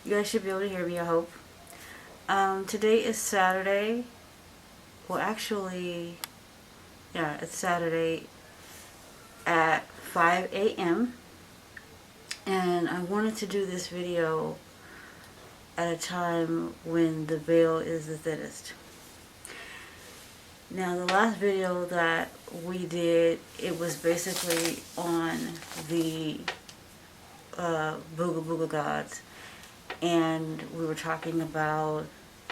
You guys should be able to hear me, I hope. Today is Saturday. Well, actually, yeah, it's Saturday at 5 a.m. And I wanted to do this video at a time when the veil is the thinnest. Now, the last video that we did, it was basically on the Booga Booga gods. And we were talking about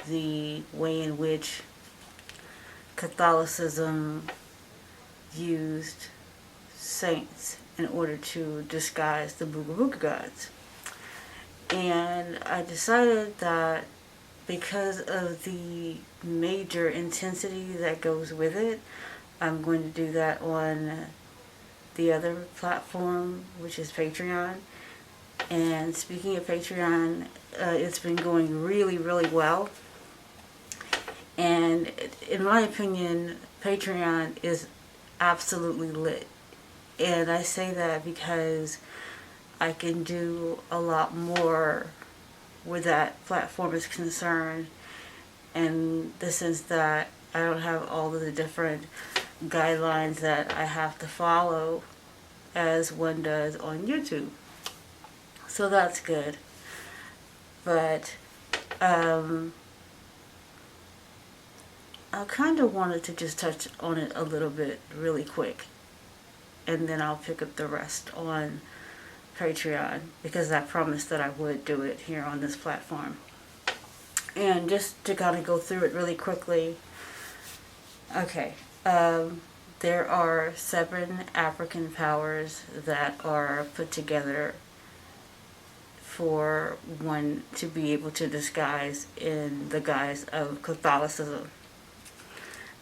the way in which Catholicism used saints in order to disguise the Booga Booga gods. And I decided that because of the major intensity that goes with it, I'm going to do that on the other platform, which is Patreon. And speaking of Patreon, it's been going really, really well. And in my opinion, Patreon is absolutely lit. And I say that because I can do a lot more where that platform is concerned, in the sense that I don't have all of the different guidelines that I have to follow as one does on YouTube. So that's good. But I kind of wanted to just touch on it a little bit really quick, and then I'll pick up the rest on Patreon, because I promised that I would do it here on this platform. And just to kind of go through it really quickly, okay, there are 7 African powers that are put together for one to be able to disguise in the guise of Catholicism.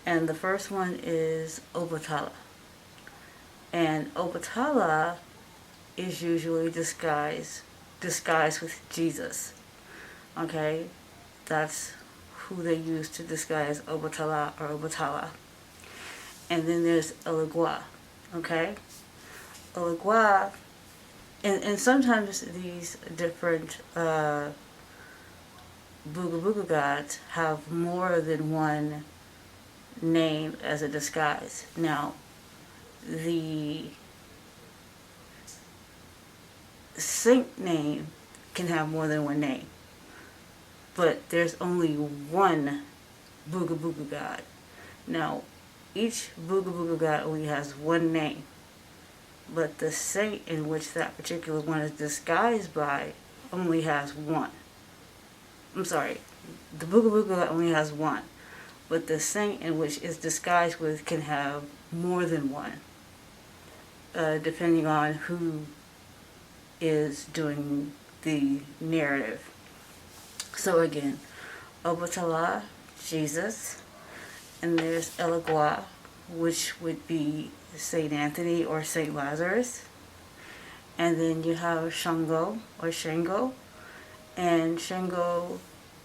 And the first one is Obatala. And Obatala is usually disguised with Jesus. Okay? That's who they use to disguise Obatala or Obatala. And then there's Eligua. Okay? Eligua, and sometimes these different Booga Booga gods have more than one name as a disguise. Now, the saint name can have more than one name, but there's only one Booga Booga god. Now, each Booga Booga god only has one name, but the saint in which that particular one is disguised by only has one. I'm sorry, the Booga Booga god only has one, but the saint in which it's disguised with can have more than one, depending on who is doing the narrative. So again, Obatala, Jesus, and there's Eligua, which would be Saint Anthony or Saint Lazarus, and then you have Shango or Shango, and Shango,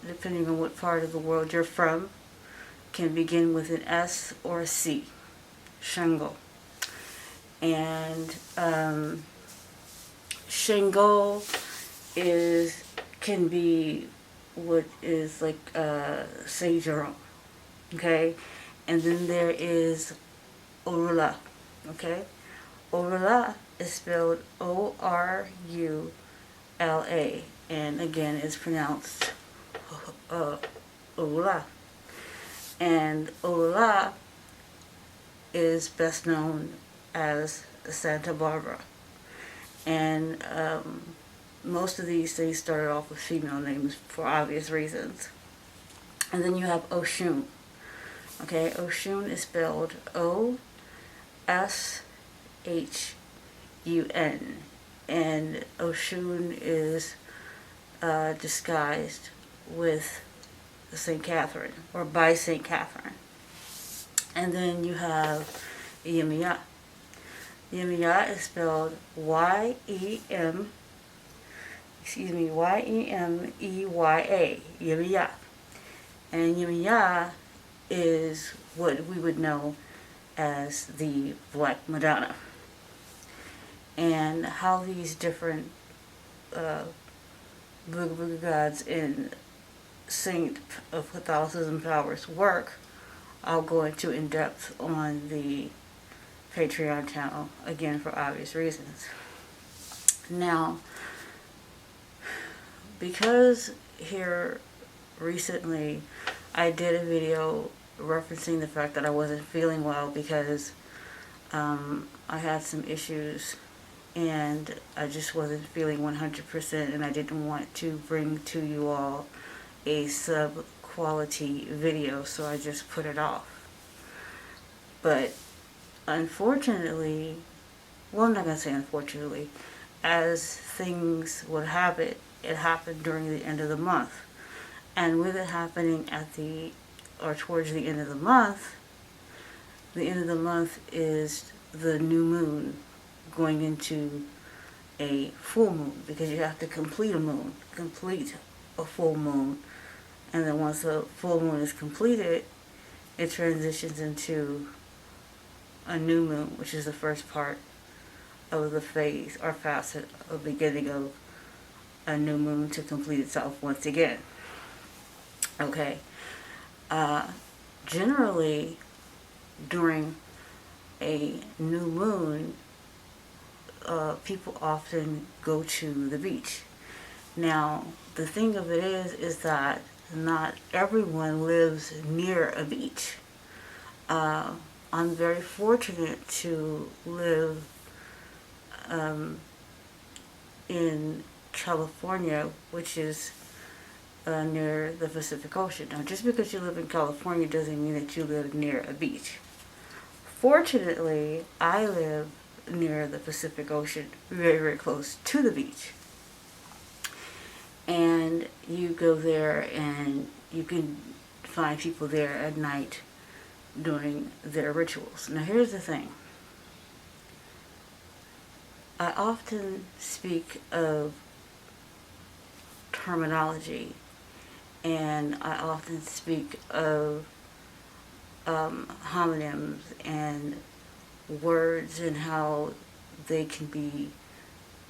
depending on what part of the world you're from, can begin with an S or a C. Shango. And Shango can be what is like Saint Jerome. Okay? And then there is Orula. Okay? Orula is spelled Orula, and again is pronounced Orula. And Orula is best known as Santa Barbara. And most of these things started off with female names for obvious reasons. And then you have Oshun. Okay, Oshun is spelled O-S-H-U-N. And Oshun is disguised with St. Catherine, or by St. Catherine. And then you have Yemiya. Yemiya is spelled Y-E-M, Y-E-M-E-Y-A, Yemiya. And Yemiya is what we would know as the Black Madonna. And how these different Booga Booga Gods and Saint of Catholicism Powers work, I'll go into in depth on the Patreon channel, again for obvious reasons. Now, because here recently I did a video referencing the fact that I wasn't feeling well because I had some issues and I just wasn't feeling 100%, and I didn't want to bring to you all a sub-quality video, so I just put it off. But unfortunately, well, I'm not going to say unfortunately, as things would have it, it happened during the end of the month. And with it happening at the, or towards the end of the month is the new moon going into a full moon, because you have to complete a full moon. And then once the full moon is completed, it transitions into a new moon, which is the first part of the phase or facet of beginning of a new moon to complete itself once again. Okay. Generally, during a new moon, people often go to the beach. Now, the thing of it is that not everyone lives near a beach. I'm very fortunate to live in California, which is near the Pacific Ocean. Now, just because you live in California doesn't mean that you live near a beach. Fortunately, I live near the Pacific Ocean, very, very close to the beach. And you go there and you can find people there at night doing their rituals. Now, here's the thing. I often speak of terminology, and I often speak of homonyms and words and how they can be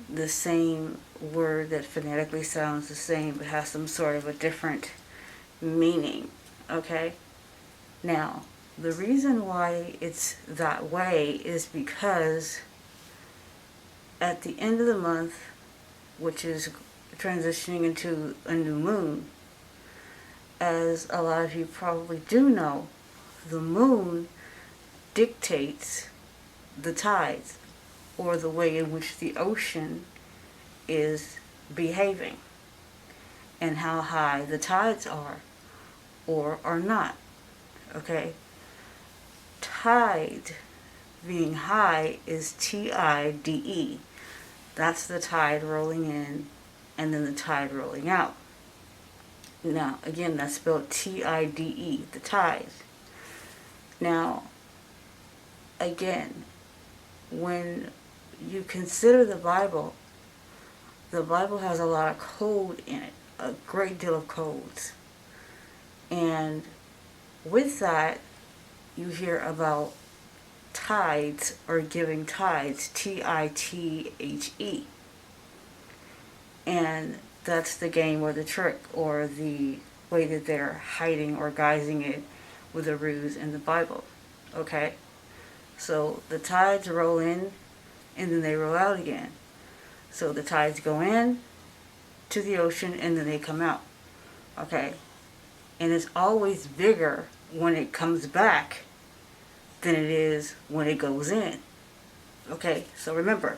the same word that phonetically sounds the same but has some sort of a different meaning. Okay? Now, the reason why it's that way is because at the end of the month, which is transitioning into a new moon, as a lot of you probably do know, the moon dictates the tides, or the way in which the ocean is behaving, and how high the tides are or are not. Okay? Tide being high is T-I-D-E. That's the tide rolling in and then the tide rolling out. Now, again, that's spelled T-I-D-E, the tide. Now, again, when you consider the Bible has a lot of code in it, a great deal of codes. And with that, you hear about tides or giving tides, T-I-T-H-E. And that's the game or the trick or the way that they're hiding or guising it with a ruse in the Bible. Okay? So the tides roll in and then they roll out again. So the tides go in to the ocean and then they come out. Okay? And it's always bigger when it comes back than it is when it goes in. Okay? So remember,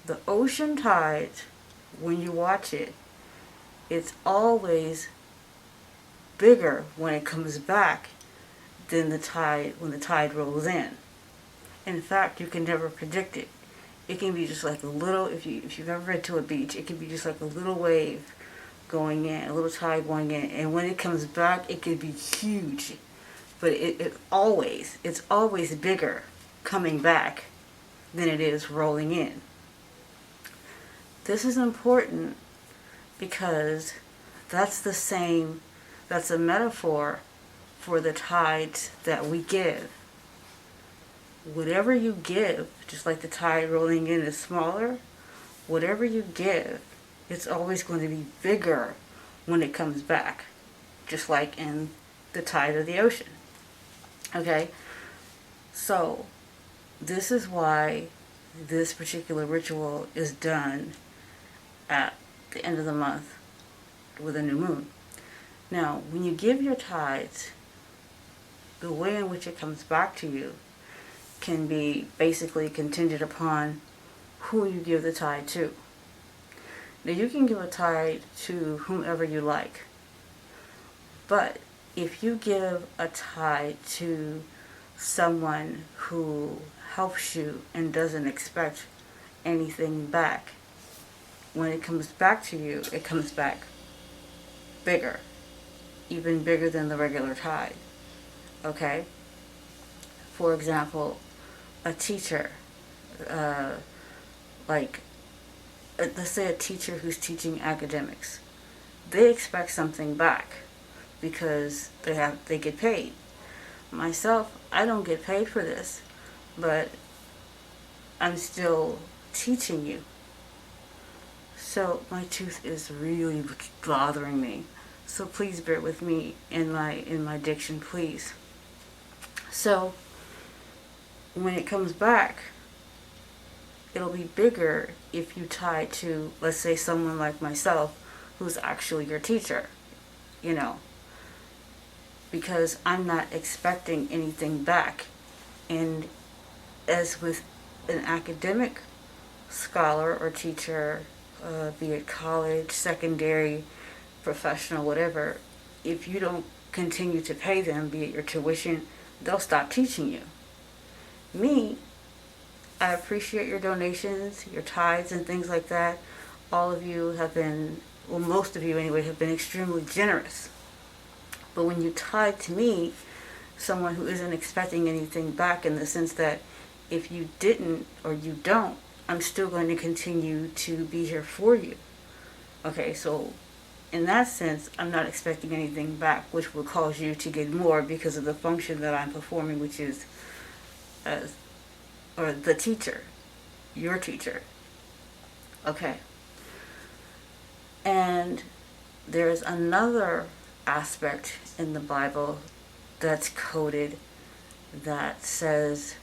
the ocean tides, when you watch it, it's always bigger when it comes back than the tide when the tide rolls in. In fact, you can never predict it. It can be just like a little, if you've ever been to a beach, it can be just like a little wave going in, a little tide going in, and when it comes back, it can be huge. But it's always bigger coming back than it is rolling in. This is important because that's a metaphor for the tides that we give. Whatever you give, just like the tide rolling in is smaller, whatever you give It's always going to be bigger when it comes back, just like in the tide of the ocean. Okay? So, this is why this particular ritual is done at the end of the month with a new moon. Now, when you give your tithes, the way in which it comes back to you can be basically contingent upon who you give the tithe to. Now, you can give a tithe to whomever you like, but if you give a tithe to someone who helps you and doesn't expect anything back, when it comes back to you, it comes back bigger, even bigger than the regular tithe. Okay? For example, a teacher, like, let's say a teacher who's teaching academics, they expect something back because they get paid. Myself, I don't get paid for this, but I'm still teaching you. So my tooth is really bothering me. So please bear with me in my diction, please. So when it comes back, it'll be bigger if you tie to, let's say, someone like myself who's actually your teacher, you know, because I'm not expecting anything back. And as with an academic scholar or teacher, be it college, secondary, professional, whatever, if you don't continue to pay them, be it your tuition, they'll stop teaching you. Me, I appreciate your donations, your tithes and things like that. All of you have been, well, most of you anyway, have been extremely generous. But when you tithe to me, someone who isn't expecting anything back, in the sense that if you didn't or you don't, I'm still going to continue to be here for you. Okay, so in that sense, I'm not expecting anything back, which will cause you to get more because of the function that I'm performing, which is or the teacher, your teacher. Okay. And there's another aspect in the Bible that's coded that says,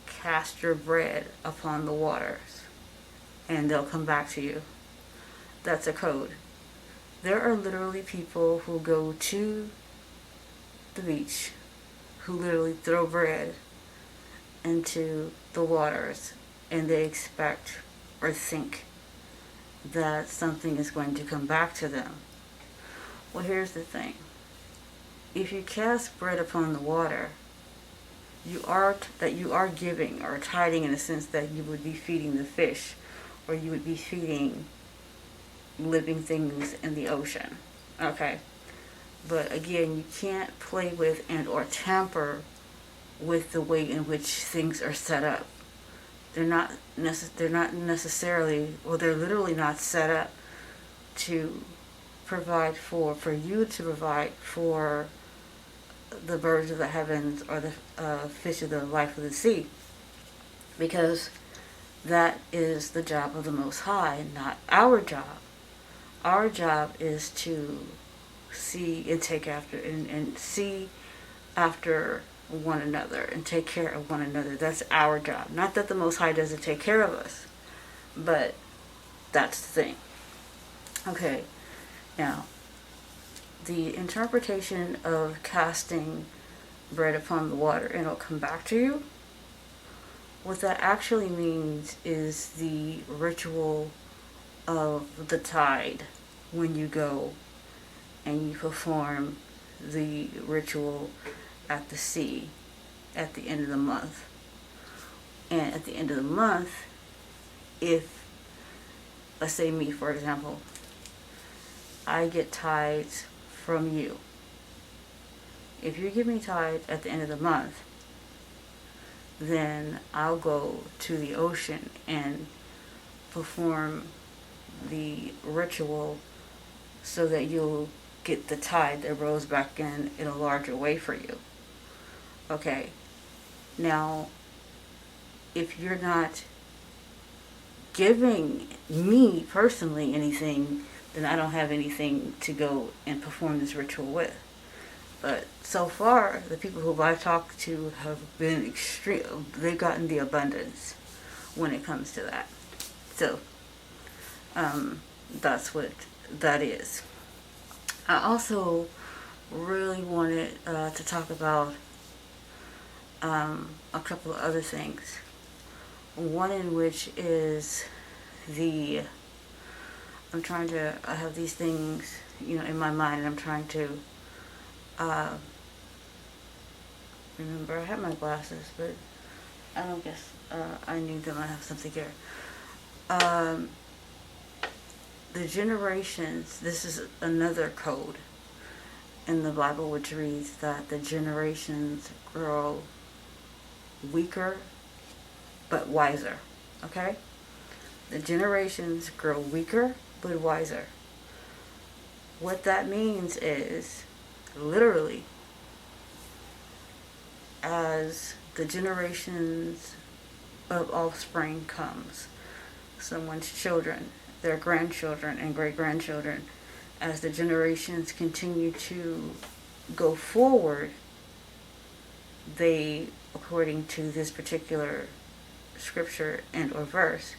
cast your bread upon the waters and they'll come back to you. That's a code. There are literally people who go to the beach who literally throw bread into the waters and they expect or think that something is going to come back to them. Well, here's the thing. If you cast bread upon the water, you are giving or tithing, in a sense that you would be feeding the fish, or you would be feeding living things in the ocean. Okay? But again, you can't play with and or tamper with the way in which things are set up. They're not necessarily, well, they're literally not set up to provide for you to provide for the birds of the heavens or the fish of the life of the sea, because that is the job of the Most High, not our job. Our job is to see and take after and see after one another and take care of one another. That's our job. Not that the Most High doesn't take care of us, but that's the thing. Okay, now, the interpretation of casting bread upon the water and it'll come back to you, what that actually means is the ritual of the tide, when you go and you perform the ritual at the sea at the end of the month. And at the end of the month, if, let's say me, for example, I get tithes from you. If you give me tithes at the end of the month, then I'll go to the ocean and perform the ritual so that you'll get the tithe that rolls back in a larger way for you. Okay. Now, if you're not giving me personally anything, then I don't have anything to go and perform this ritual with. But so far, the people who I've talked to have been extreme. They've gotten the abundance when it comes to that. So, that's what that is. I also really wanted to talk about a couple of other things. One in which is I have these things, in my mind, and I'm trying to remember. I have my glasses, but I don't guess I need them. I have something here. The generations, this is another code in the Bible which reads that the generations grow weaker but wiser. Okay? The generations grow weaker but wiser. What that means is, literally, as the generations of offspring comes, someone's children, their grandchildren and great-grandchildren, as the generations continue to go forward, they, according to this particular scripture and or verse,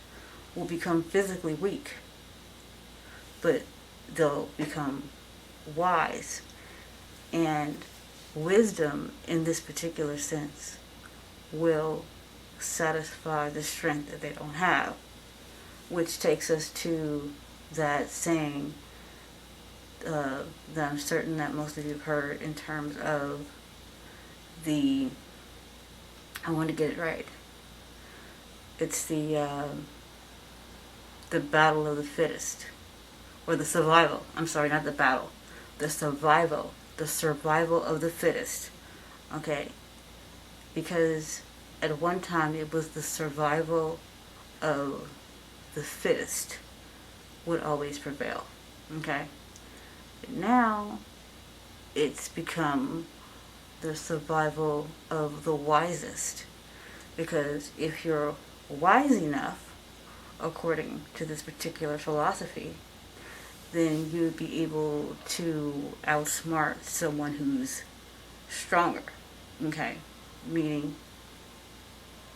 will become physically weak, but they'll become wise. And wisdom, in this particular sense, will satisfy the strength that they don't have, which takes us to that saying that I'm certain that most of you have heard in terms of I want to get it right. It's the battle of the fittest, or the survival. I'm sorry, not the battle. The survival of the fittest. Okay? Because at one time it was the survival of the fittest would always prevail. Okay? But now it's become the survival of the wisest. Because if you're wise enough, according to this particular philosophy, then you would be able to outsmart someone who's stronger. Okay? Meaning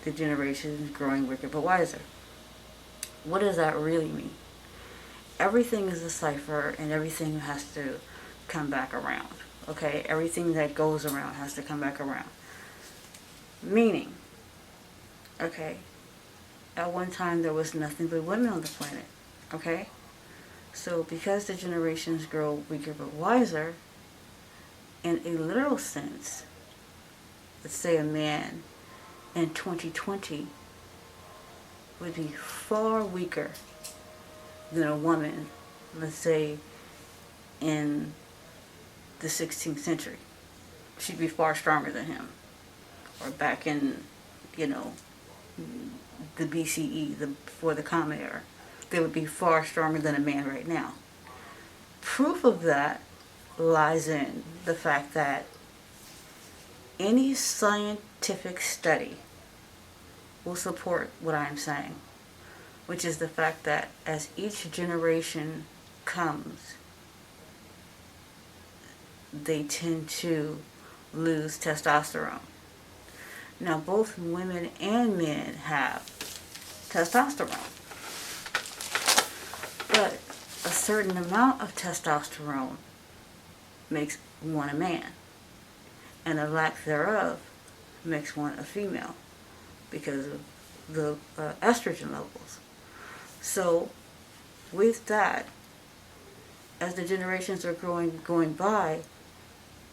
the generation is growing wicked but wiser. What does that really mean? Everything is a cipher, and everything has to come back around. Okay? Everything that goes around has to come back around. Meaning, okay, at one time there was nothing but women on the planet. Okay? So because the generations grow weaker but wiser, in a literal sense, let's say a man in 2020 would be far weaker than a woman, let's say, in the 16th century. She'd be far stronger than him. Or back in, the BCE, before the Common Era. They would be far stronger than a man right now. Proof of that lies in the fact that any scientific study will support what I'm saying, which is the fact that as each generation comes, they tend to lose testosterone. Now, both women and men have testosterone, but a certain amount of testosterone makes one a man, and a lack thereof makes one a female because of the estrogen levels. So with that, as the generations are going by,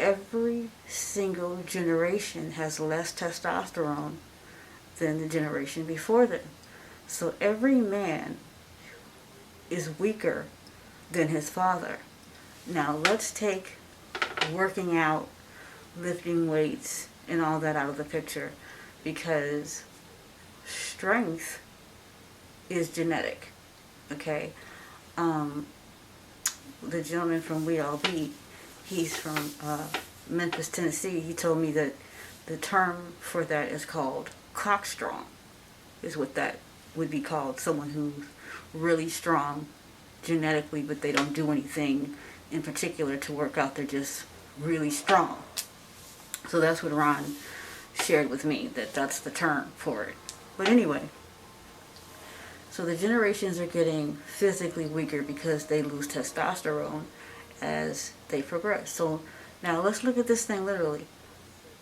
every single generation has less testosterone than the generation before them. So every man is weaker than his father. Now let's take working out, lifting weights, and all that out of the picture, because strength is genetic. Okay? The gentleman from We All Be, he's from Memphis, Tennessee. He told me that the term for that is called cockstrong, is what that would be called someone who's really strong genetically, but they don't do anything in particular to work out. They're just really strong. So that's what Ron shared with me, that's the term for it. But anyway, so the generations are getting physically weaker because they lose testosterone as they progress. So now let's look at this thing literally.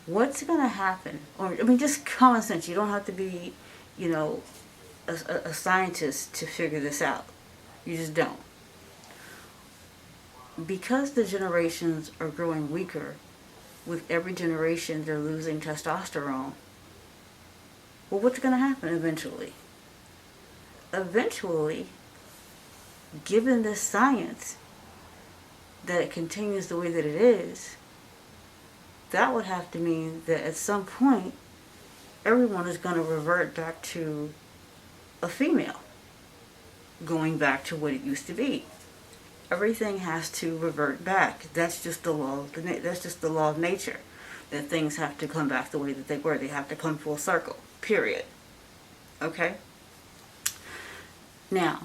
What's going to happen? Or, I mean, just common sense. You don't have to be, a scientist to figure this out. You just don't. Because the generations are growing weaker, with every generation they're losing testosterone, well, what's going to happen eventually? Eventually, given this science, that it continues the way that it is, that would have to mean that at some point, everyone is going to revert back to a female, going back to what it used to be. Everything has to revert back. That's just the law. That's just the law of nature. That things have to come back the way that they were. They have to come full circle. Period. Okay. Now,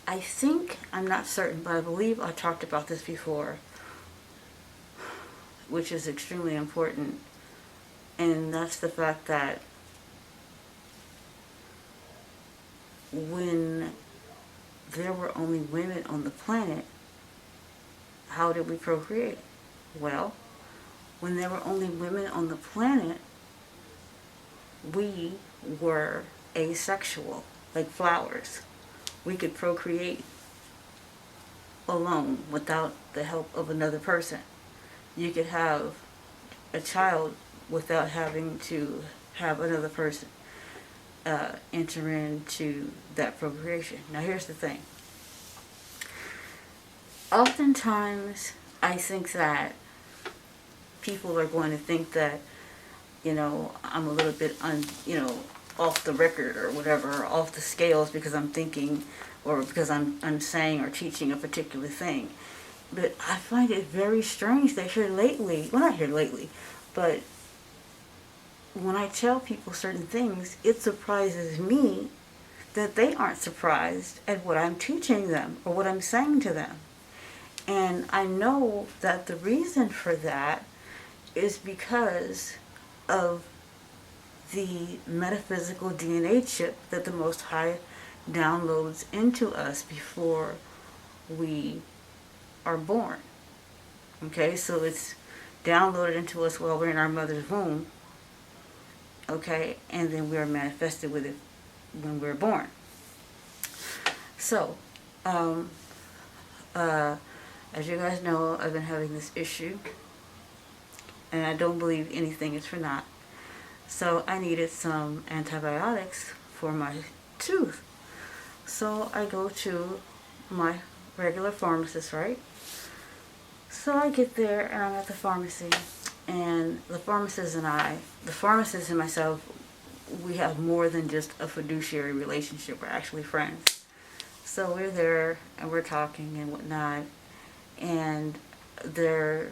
I think, I'm not certain, but I believe I talked about this before, which is extremely important, and that's the fact that when there were only women on the planet, how did we procreate? Well, when there were only women on the planet, we were asexual, like flowers. We could procreate alone without the help of another person. You could have a child without having to have another person enter into that procreation. Now here's the thing. Oftentimes I think that people are going to think that, I'm a little bit off the record or whatever, or off the scales because I'm thinking or because I'm saying or teaching a particular thing. But I find it very strange that here lately, well, not here lately, but when I tell people certain things, it surprises me that they aren't surprised at what I'm teaching them or what I'm saying to them. And I know that the reason for that is because of the metaphysical DNA chip that the Most High downloads into us before we are born. Okay, so it's downloaded into us while we're in our mother's womb. Okay, and then we are manifested with it when we're born. So, as you guys know, I've been having this issue, and I don't believe anything is for naught. So I needed some antibiotics for my tooth. So I go to my regular pharmacist, right? So I get there and I'm at the pharmacy, and the pharmacist and myself, we have more than just a fiduciary relationship. We're actually friends. So we're there and we're talking and whatnot, and they're